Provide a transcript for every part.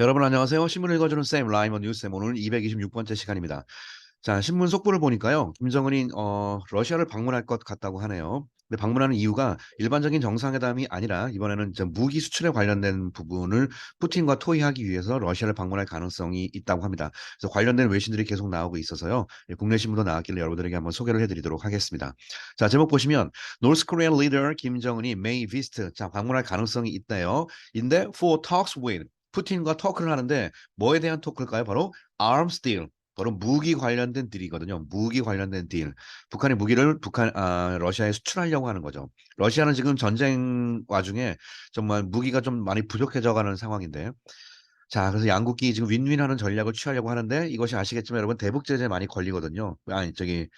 여러분 안녕하세요. 신문을 읽어주는 쌤 라이먼 뉴스쌤 오늘 226번째 시간입니다. 자, 신문 속보를 보니까요. 김정은이 러시아를 방문할 것 같다고 하네요. 근데 방문하는 이유가 일반적인 정상회담이 아니라 이번에는 이제 무기 수출에 관련된 부분을 푸틴과 토의하기 위해서 러시아를 방문할 가능성이 있다고 합니다. 그래서 관련된 외신들이 계속 나오고 있어서요. 예, 국내 신문도 나왔길래 여러분들에게 한번 소개를 해드리도록 하겠습니다. 자, 제목 보시면 North Korean leader 김정은이 May visit 자 방문할 가능성이 있대요. 인데 for talks with 푸틴과 토크를 하는데 뭐에 대한 토크일까요? 바로 arms deal. 바로 무기 관련된 딜이거든요. 무기 관련된 딜. 북한이 무기를 러시아에 수출하려고 하는 거죠. 러시아는 지금 전쟁 와중에 정말 무기가 좀 많이 부족해져 가는 상황인데. 자, 그래서 양국이 지금 윈윈하는 전략을 취하려고 하는데 이것이 아시겠지만 여러분 대북 제재 많이 걸리거든요. 아니, 저기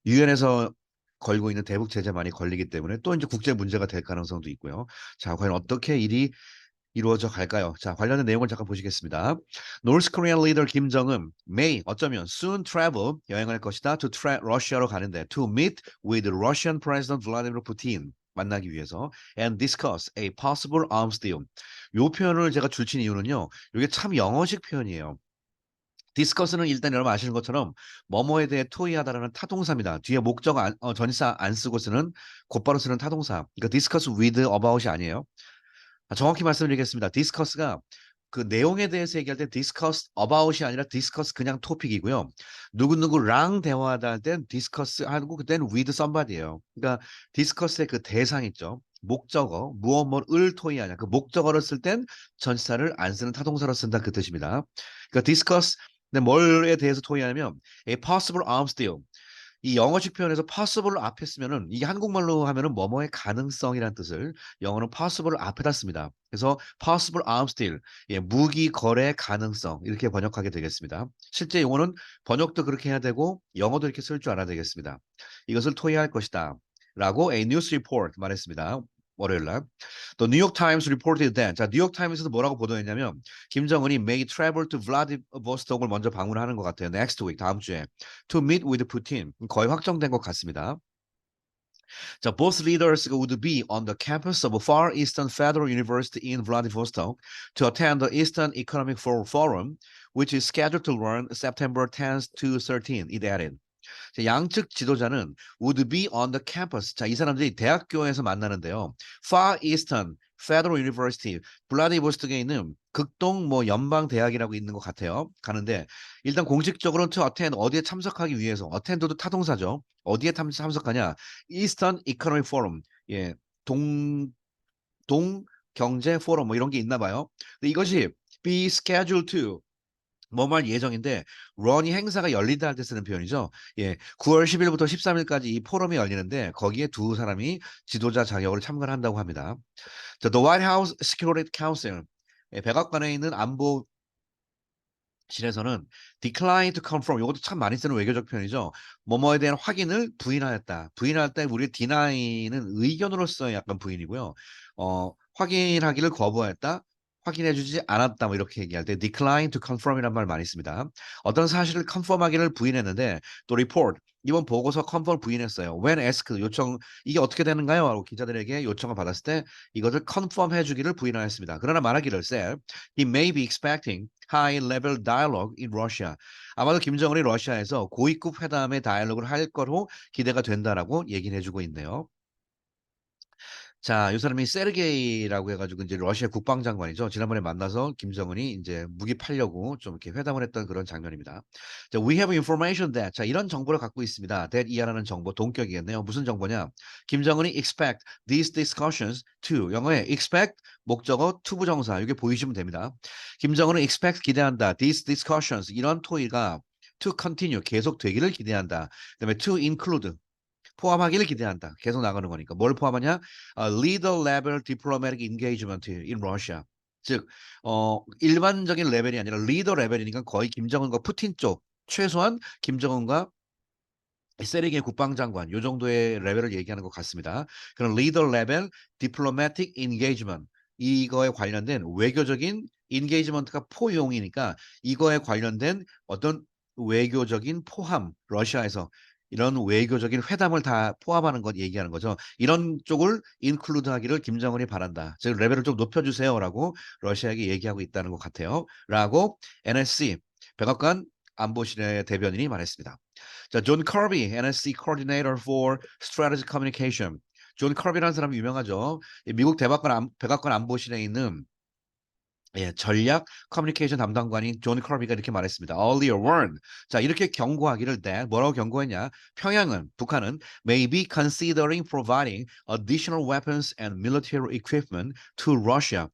유엔에서 걸고 있는 대북 제재 많이 걸리기 때문에 또 이제 국제 문제가 될 가능성도 있고요. 자, 과연 어떻게 일이 이루어져 갈까요? 자, 관련된 내용을 잠깐 보시겠습니다. North Korean leader 김정은 may 어쩌면 soon travel 여행할 것이다 to 러시아로 가는데 to meet with Russian President Vladimir Putin 만나기 위해서 and discuss a possible arms deal. 요 표현을 제가 줄친 이유는요. 이게 참 영어식 표현이에요. 디스커스는 일단 여러분 아시는 것처럼 뭐뭐에 대해 토의하다라는 타동사입니다. 뒤에 목적 전치사 안 쓰고 쓰는 곧바로 쓰는 타동사. 그러니까 discuss with about이 아니에요. 정확히 말씀드리겠습니다. 디스커스가 그 내용에 대해서 얘기할 때 discuss about이 아니라 discuss 그냥 토픽이고요. 누구누구랑 대화하다 할 땐 discuss 하고 그때는 with somebody예요. 그러니까 discuss의 그 대상 있죠. 목적어, 무엇을 토의하냐. 그 목적어를 쓸 땐 전치사를 안 쓰는 타동사로 쓴다 그 뜻입니다. 그러니까 discuss 근데 뭘에 대해서 토의하냐면 a possible arms deal. 이 영어식 표현에서 possible을 앞에 쓰면은 이게 한국말로 하면은 뭐뭐의 가능성이란 뜻을 영어는 possible을 앞에다 씁니다. 그래서 possible arms deal, 예, 무기 거래 가능성 이렇게 번역하게 되겠습니다. 실제 용어는 번역도 그렇게 해야 되고 영어도 이렇게 쓸 줄 알아야 되겠습니다. 이것을 토의할 것이다. 라고 a news report 말했습니다. 월요일 날. The New York Times reported that 자, 뉴욕 타임스도 뭐라고 보도했냐면 김정은이 may travel to Vladivostok을 먼저 방문하는 것 같아요. Next week 다음 주에 to meet with Putin 거의 확정된 것 같습니다. 자, both leaders would be on the campus of Far Eastern Federal University in Vladivostok to attend the Eastern Economic Forum, which is scheduled to run September 10th to 13th. It added. 양측 지도자는 would be on the campus. 자, 이 사람들이 대학교에서 만나는데요. Far Eastern Federal University, 블라디보스톡에 있는 극동 뭐 연방 대학이라고 있는 것 같아요. 가는데 일단 공식적으로는 to attend 어디에 참석하기 위해서 attend도 타동사죠. 어디에 참석하냐? Eastern Economic Forum. 예. 동 경제 포럼 뭐 이런 게 있나 봐요. 근데 이것이 be scheduled to 뭐뭐 예정인데 런이 행사가 열린다 할 때 쓰는 표현이죠. 예, 9월 10일부터 13일까지 이 포럼이 열리는데 거기에 두 사람이 지도자 자격을 참가를 한다고 합니다. 자, The White House Security Council 예, 백악관에 있는 안보실에서는 decline to confirm 이것도 참 많이 쓰는 외교적 표현이죠. 뭐뭐에 대한 확인을 부인하였다. 부인할 때 우리 deny는 의견으로서의 약간 부인이고요. 확인하기를 거부하였다. 확인해주지 않았다 뭐 이렇게 얘기할 때 decline to confirm이란 말 많이 씁니다. 어떤 사실을 confirm하기를 부인했는데 또 report 이번 보고서 confirm 부인했어요. When asked 요청 이게 어떻게 되는가요? 하고 기자들에게 요청을 받았을 때 이것을 confirm 해주기를 부인하였습니다. 그러나 말하기를 said he may be expecting high-level dialogue in Russia. 아마도 김정은이 러시아에서 고위급 회담의 다이얼로그를 할 거로 기대가 된다라고 얘기를 해주고 있네요. 자, 이 사람이 세르게이라고 해가지고 이제 러시아 국방장관이죠. 지난번에 만나서 김정은이 이제 무기 팔려고 좀 이렇게 회담을 했던 그런 장면입니다. 자, we have information that 자 이런 정보를 갖고 있습니다. that 이하라는 정보 동격이겠네요. 무슨 정보냐? 김정은이 expect these discussions to 영어에 expect 목적어 to 부정사 이게 보이시면 됩니다. 김정은은 expect 기대한다. these discussions 이런 토의가 to continue 계속 되기를 기대한다. 그다음에 to include 포함하기를 기대한다. 계속 나가는 거니까. 뭘 포함하냐? Leader level diplomatic engagement in Russia. 즉, 일반적인 레벨이 아니라 리더 레벨이니까 거의 김정은과 푸틴 쪽, 최소한 김정은과 세르게이 국방장관 요 정도의 레벨을 얘기하는 것 같습니다. 그런 리더 레벨 diplomatic engagement 이거에 관련된 외교적인 engagement가 포용이니까 이거에 관련된 어떤 외교적인 포함 러시아에서 이런 외교적인 회담을 다 포함하는 것 얘기하는 거죠. 이런 쪽을 인클루드 하기를 김정은이 바란다. 즉 레벨을 좀 높여주세요라고 러시아에게 얘기하고 있다는 것 같아요. 라고 NSC 백악관 안보실의 대변인이 말했습니다. 자, 존 커비, NSC Coordinator for Strategic Communication. 존 커비라는 사람이 유명하죠. 미국 백악관 안보실에 있는 전략 커뮤니케이션 담당관인 존 커비가 이렇게 말했습니다. Earlier warned. 자, 이렇게 경고하기를 뭐라고 경고했냐? 북한은 may be considering providing additional weapons and military equipment to Russia.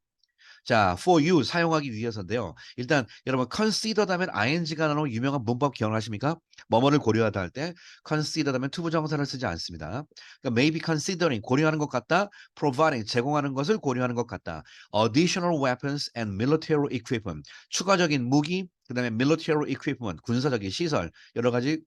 자, for you 사용하기 위해서인데요. 일단 여러분 consider 다음엔 ing가 나오는 유명한 문법 기억나십니까? 뭐뭐를 고려하다 할 때 consider 다음엔 투부정사를 쓰지 않습니다. 그러니까 maybe considering 고려하는 것 같다. providing 제공하는 것을 고려하는 것 같다. additional weapons and military equipment 추가적인 무기 그다음에 military equipment 군사적인 시설 여러 가지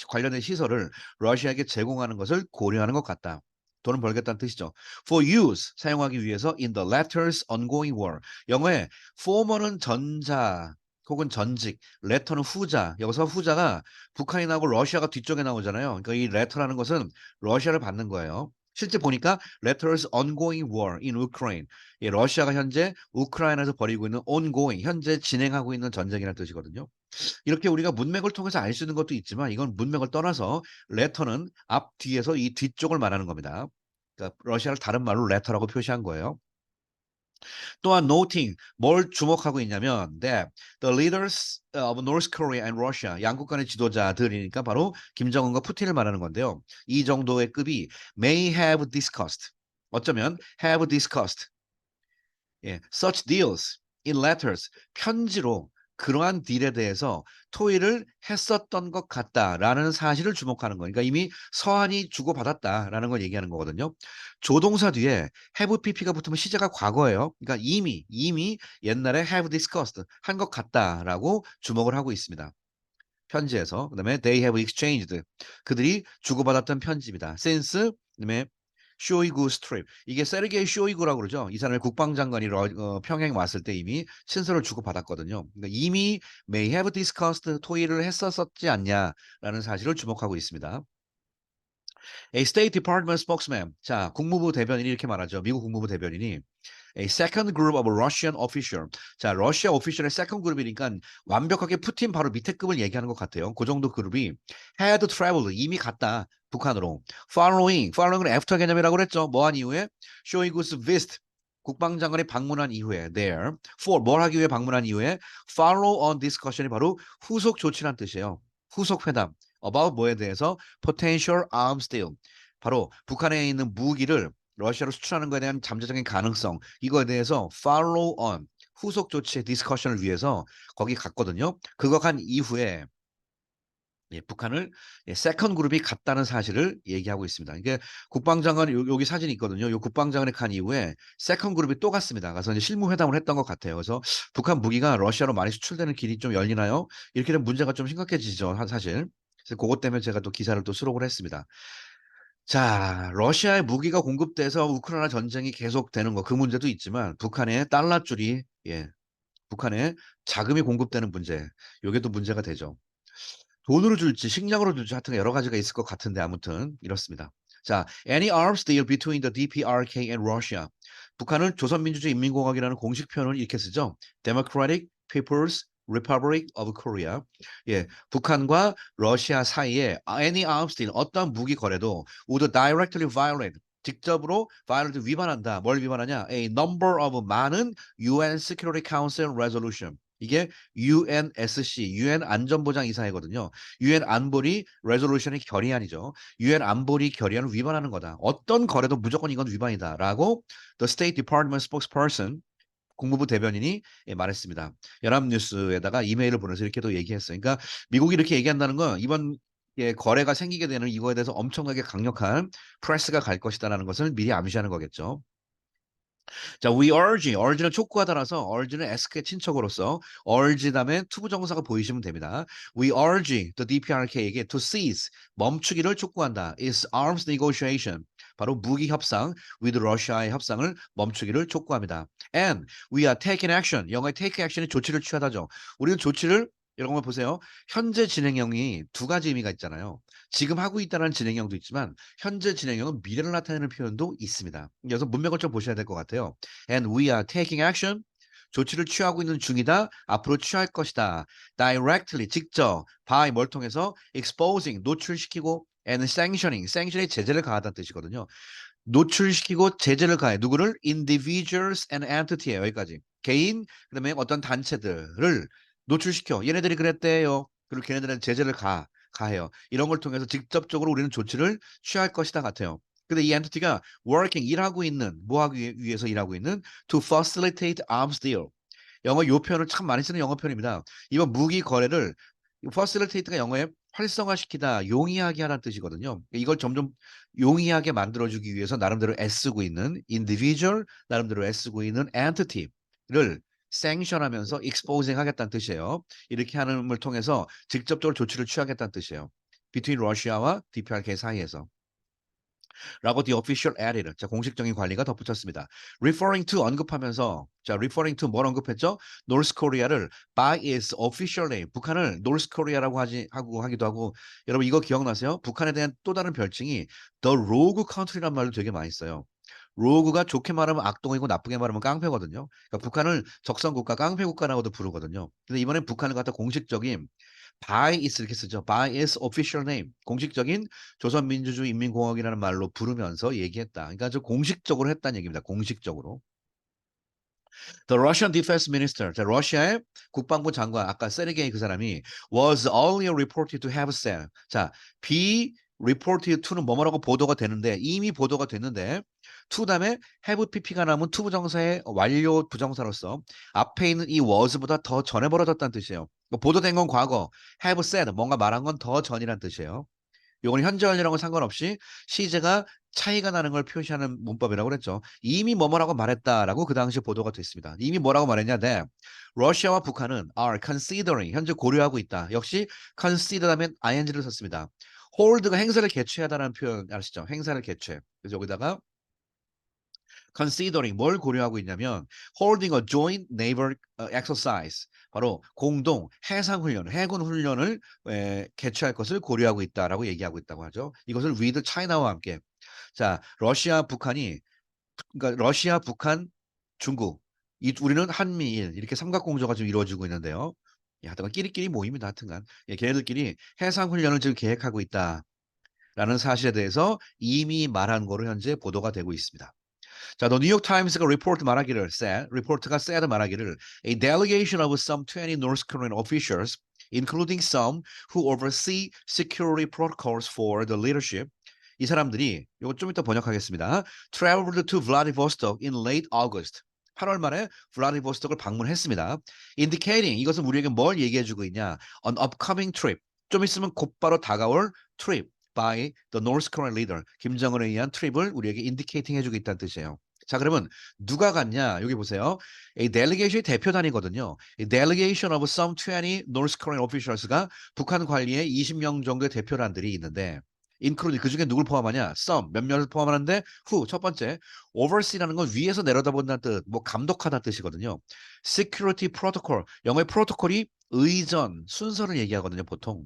관련된 시설을 러시아에게 제공하는 것을 고려하는 것 같다. 돈을 벌겠다는 뜻이죠. For use 사용하기 위해서 in the latter's ongoing war. 영어에 former는 전자 혹은 전직, letter는 후자. 여기서 후자가 북한이 나오고 러시아가 뒤쪽에 나오잖아요. 그러니까 이 letter라는 것은 러시아를 받는 거예요. 실제 보니까 letters ongoing war in Ukraine. 러시아가 현재 우크라이나에서 벌이고 있는 ongoing, 현재 진행하고 있는 전쟁이라는 뜻이거든요. 이렇게 우리가 문맥을 통해서 알 수 있는 것도 있지만 이건 문맥을 떠나서 레터는 앞 뒤에서 이 뒤쪽을 말하는 겁니다. 그러니까 러시아를 다른 말로 레터라고 표시한 거예요. 또한 noting 뭘 주목하고 있냐면 that the leaders of North Korea and Russia 양국 간의 지도자들이니까 바로 김정은과 푸틴을 말하는 건데요. 이 정도의 급이 may have discussed 어쩌면 have discussed such deals in letters 편지로 그러한 딜에 대해서 토의를 했었던 것 같다라는 사실을 주목하는 거니까 이미 서한이 주고받았다라는 걸 얘기하는 거거든요. 조동사 뒤에 have pp가 붙으면 시제가 과거예요. 그러니까 이미 옛날에 have discussed 한 것 같다라고 주목을 하고 있습니다. 편지에서 그다음에 they have exchanged 그들이 주고받았던 편지입니다. since 그다음에 쇼이구 스트립 이게 세르게이 쇼이구라고 그러죠. 이 사람의 국방장관이 평양 왔을 때 이미 친서를 주고받았거든요. 그러니까 이미 may have discussed 토의를 했었지 않냐라는 사실을 주목하고 있습니다. A State Department spokesman. 자, 국무부 대변인이 이렇게 말하죠. 미국 국무부 대변인이 A second group of Russian official. 자, 러시아 오피셜의 second 그룹이니까 완벽하게 푸틴 바로 밑에 급을 얘기하는 것 같아요. 그 정도 그룹이 had traveled 이미 갔다 북한으로. following은 after 개념이라고 그랬죠. 뭐한 이후에 쇼이구스 visit 국방장관이 방문한 이후에 there for 뭘 하기 위해 방문한 이후에 follow on discussion이 바로 후속 조치란 뜻이에요. 후속 회담 about 뭐에 대해서 potential arms deal 바로 북한에 있는 무기를 러시아로 수출하는 것에 대한 잠재적인 가능성 이거에 대해서 follow on 후속 조치의 디스커션을 위해서 거기 갔거든요. 그거 간 이후에 북한을 세컨 그룹이 갔다는 사실을 얘기하고 있습니다. 이게 국방장관 여기 사진이 있거든요. 요 국방장관이 간 이후에 세컨 그룹이 또 갔습니다. 가서 이제 실무 회담을 했던 것 같아요. 그래서 북한 무기가 러시아로 많이 수출되는 길이 좀 열리나요? 이렇게 되면 문제가 좀 심각해지죠. 사실. 그래서 그것 때문에 제가 또 기사를 또 수록을 했습니다. 자, 러시아의 무기가 공급돼서 우크라이나 전쟁이 계속되는 거 그 문제도 있지만 북한의 달러줄이 북한에 자금이 공급되는 문제 요게 또 문제가 되죠. 돈으로 줄지 식량으로 줄지 하여튼 여러 가지가 있을 것 같은데 아무튼 이렇습니다. 자, any arms deal between the DPRK and Russia. 북한은 조선민주주의인민공화국이라는 공식 표현을 이렇게 쓰죠. Democratic People's Republic of Korea. 북한과 러시아 사이에 any arms deal 어떤 무기 거래도 would directly violate 직접으로 violate 위반한다. 뭘 위반하냐? A number of 많은 UN Security Council resolution. 이게 UNSC, UN 안전보장 이사회거든요. UN 안보리 레졸루션이 결의안이죠. UN 안보리 결의안을 위반하는 거다. 어떤 거래도 무조건 이건 위반이다라고 The State Department spokesperson 국무부 대변인이 말했습니다. 연합뉴스에다가 이메일을 보내서 이렇게도 얘기했어요. 그러니까 미국이 이렇게 얘기한다는 건 이번 거래가 생기게 되는 이거에 대해서 엄청나게 강력한 프레스가 갈 것이다라는 것을 미리 암시하는 거겠죠. 자, urge는 촉구하다라서 urge는 ask의 친척으로서 urge 다음에 투부정사가 보이시면 됩니다. We urge the DPRK에게 to cease 멈추기를 촉구한다. is arms negotiation 바로 무기 협상 with Russia의 협상을 멈추기를 촉구합니다. And we are taking action 영어의 take action이 조치를 취하다죠. 우리는 조치를 이런 거 보세요. 현재 진행형이 두 가지 의미가 있잖아요. 지금 하고 있다는 진행형도 있지만 현재 진행형은 미래를 나타내는 표현도 있습니다. 그래서 문맥을 좀 보셔야 될 것 같아요. And we are taking action. 조치를 취하고 있는 중이다. 앞으로 취할 것이다. Directly 직접 by 뭘 통해서 exposing 노출시키고 and sanctioning sanction이 제재를 가하다는 뜻이거든요. 노출시키고 제재를 가해 누구를 individuals and entity예요. 여기까지. 개인 그다음에 어떤 단체들을 노출시켜. 얘네들이 그랬대요. 그리고 걔네들은 제재를 가해요. 이런 걸 통해서 직접적으로 우리는 조치를 취할 것이다 같아요. 근데 이 entity가 working 일하고 있는 뭐 하기 위해서 일하고 있는 to facilitate arms deal. 영어 요 표현을 참 많이 쓰는 영어 표현입니다. 이번 무기 거래를 facilitate가 영어에 활성화시키다, 용이하게 하라는 뜻이거든요. 이걸 점점 용이하게 만들어주기 위해서 나름대로 애쓰고 있는 individual, 나름대로 애쓰고 있는 entity를 sanction하면서 exposing 하겠다는 뜻이에요. 이렇게 하는 걸 통해서 직접적으로 조치를 취하겠다는 뜻이에요. between 러시아와 DPRK 사이에서. 라고 the official added. 자, 공식적인 관리가 덧붙였습니다. referring to 언급하면서 자, referring to 뭘 언급했죠? North Korea를 by its official name. 북한을 North Korea라고 하기도 하고 여러분 이거 기억나세요? 북한에 대한 또 다른 별칭이 the rogue country란 말도 되게 많이 써요. 로그가 좋게 말하면 악동이고 나쁘게 말하면 깡패거든요. 그러니까 북한을 적성국가, 깡패국가라고도 부르거든요. 근데 이번엔 북한을 갖다 공식적인 by its 이렇게 쓰죠. by its official name. 공식적인 조선민주주의인민공화국이라는 말로 부르면서 얘기했다. 그러니까 저 공식적으로 했다는 얘기입니다. 공식적으로. The Russian Defense Minister, 자, 러시아의 국방부 장관, 아까 세르게이 그 사람이 was earlier reported to have said. 자, be reported to는 뭐뭐라고 보도가 되는데 이미 보도가 됐는데 to 다음에 have pp가 남은 to 부정사의 완료 부정사로서 앞에 있는 이 was보다 더 전에 벌어졌다는 뜻이에요. 보도된 건 과거, have said 뭔가 말한 건 더 전이란 뜻이에요. 요건 현재 완료랑은 상관없이 시제가 차이가 나는 걸 표시하는 문법이라고 그랬죠. 이미 뭐뭐라고 말했다라고 그 당시 보도가 됐습니다. 이미 뭐라고 말했냐? 네. 러시아와 북한은 are considering 현재 고려하고 있다. 역시 consider 하면 ing를 썼습니다. hold가 행사를 개최하다라는 표현 아시죠? 행사를 개최. 그래서 여기다가 considering 뭘 고려하고 있냐면 holding a joint naval exercise 바로 공동 해상 훈련, 해군 훈련을 개최할 것을 고려하고 있다라고 얘기하고 있다고 하죠. 이것을 with China와 함께. 자, 러시아, 북한이 그러니까 러시아, 북한, 중국 우리는 한미일 이렇게 삼각공조가 좀 이루어지고 있는데요. 예, 하여튼 끼리끼리 모입니다. 하여튼간 걔네들끼리 해상 훈련을 지금 계획하고 있다라는 사실에 대해서 이미 말한 거로 현재 보도가 되고 있습니다. 자, 더 뉴욕 타임스가 리포트 말하기를 리포트가 said 말하기를 a delegation of some 20 North Korean officials including some who oversee security protocols for the leadership 이 사람들이 이거 좀 이따 번역하겠습니다. traveled to Vladivostok in late August 8월 말에 블라디보스톡을 방문했습니다. indicating 이것은 우리에게 뭘 얘기해주고 있냐? an upcoming trip 좀 있으면 곧바로 다가올 trip by the North Korean leader 김정은에 의한 트립을 우리에게 인디케이팅 해주고 있다는 뜻이에요. 자, 그러면 누가 갔냐? 여기 보세요. 이 delegation이 대표단이거든요. 이 delegation of some 20 North Korean officials가 북한 관리에 20명 정도의 대표단들이 있는데 include 그중에 누굴 포함하냐? some 몇몇을 포함하는데 who 첫 번째 oversee라는 건 위에서 내려다본다는 뜻, 뭐 감독하다는 뜻이거든요. security protocol 영어의 프로토콜이 의전 순서를 얘기하거든요, 보통.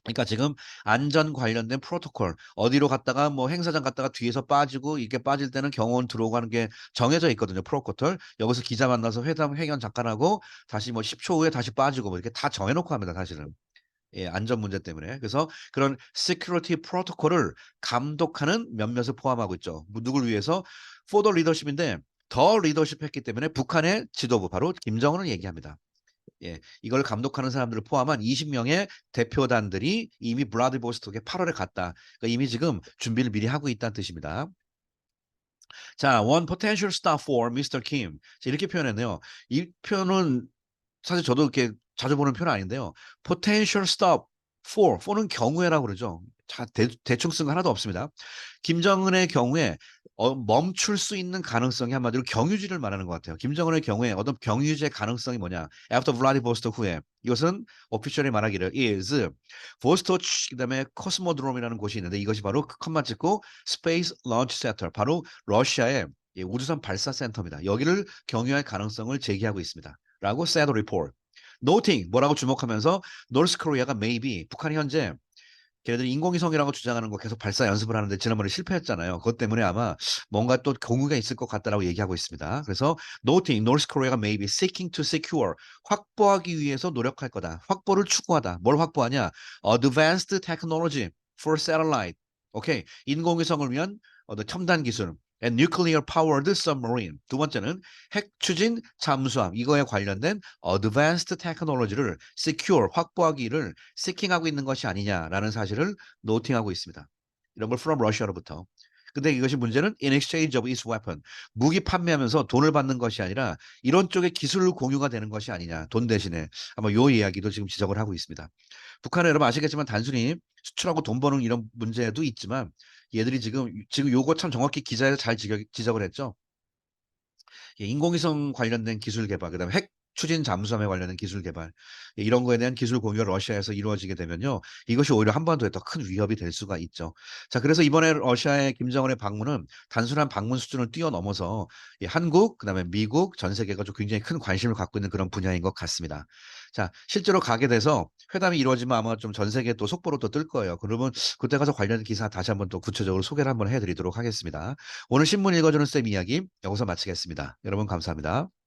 그러니까 지금 안전 관련된 프로토콜 어디로 갔다가 뭐 행사장 갔다가 뒤에서 빠지고 이렇게 빠질 때는 경호원 들어오고 하는 게 정해져 있거든요. 프로토콜 여기서 기자 만나서 회견 잠깐 하고 다시 뭐 10초 후에 다시 빠지고 뭐 이렇게 다 정해놓고 합니다. 사실은 예, 안전 문제 때문에 그래서 그런 시큐리티 프로토콜을 감독하는 몇몇을 포함하고 있죠. 뭐 누굴 위해서 for the leadership인데 더 리더십 했기 때문에 북한의 지도부 바로 김정은을 얘기합니다. 예, 이걸 감독하는 사람들을 포함한 20명의 대표단들이 이미 블라디보스톡에 8월에 갔다. 그러니까 이미 지금 준비를 미리 하고 있다는 뜻입니다. 자, one potential stop for Mr. Kim. 자, 이렇게 표현했네요. 이 표현은 사실 저도 이렇게 자주 보는 표현 아닌데요. potential stop for는 경우에라고 그러죠. 자, 대충 쓴 거 하나도 없습니다. 김정은의 경우에 멈출 수 있는 가능성이 한마디로 경유지를 말하는 것 같아요. 김정은의 경우에 어떤 경유지의 가능성이 뭐냐? After Vladivostok 후에 이것은 오피셜이 말하기를 is 보스토치 그다음에 코스모드롬이라는 곳이 있는데 이것이 바로 컷만 찍고 Space Launch Center 바로 러시아의 우주선 발사 센터입니다. 여기를 경유할 가능성을 제기하고 있습니다. 라고 said report. noting 뭐라고 주목하면서 노스 코리아가 maybe 북한이 현재 걔네들이 인공위성이라고 주장하는 거 계속 발사 연습을 하는데 지난번에 실패했잖아요. 그것 때문에 아마 뭔가 또 공유가 있을 것 같다라고 얘기하고 있습니다. 그래서 noting North Korea가 maybe seeking to secure 확보하기 위해서 노력할 거다. 확보를 추구하다. 뭘 확보하냐? Advanced technology for satellite. 오케이. 인공위성을 위한 첨단 기술. And nuclear powered submarine. 두 번째는 핵 추진 잠수함. 이거에 관련된 advanced technology를 secure 확보하기를 seeking하고 있는 것이 아니냐라는 사실을 노팅하고 있습니다. 이런 걸 from Russia로부터. 근데 이것이 문제는 in exchange of its weapon. 무기 판매하면서 돈을 받는 것이 아니라 이런 쪽의 기술 공유가 되는 것이 아니냐. 돈 대신에. 아마 요 이야기도 지금 지적을 하고 있습니다. 북한은 여러분 아시겠지만 단순히 수출하고 돈 버는 이런 문제도 있지만 얘들이 지금 요거 참 정확히 기자에서 잘 지적을 했죠. 예, 인공위성 관련된 기술 개발, 그다음에 핵 추진 잠수함에 관련된 기술 개발, 예, 이런 거에 대한 기술 공유가 러시아에서 이루어지게 되면요, 이것이 오히려 한반도에 더 큰 위협이 될 수가 있죠. 자, 그래서 이번에 러시아의 김정은의 방문은 단순한 방문 수준을 뛰어넘어서 예, 한국, 그다음에 미국, 전 세계가 좀 굉장히 큰 관심을 갖고 있는 그런 분야인 것 같습니다. 자, 실제로 가게 돼서 회담이 이루어지면 아마 좀 전 세계 또 속보로 또 뜰 거예요. 그러면 그때 가서 관련 기사 다시 한번 또 구체적으로 소개를 한번 해드리도록 하겠습니다. 오늘 신문 읽어주는 쌤 이야기 여기서 마치겠습니다. 여러분 감사합니다.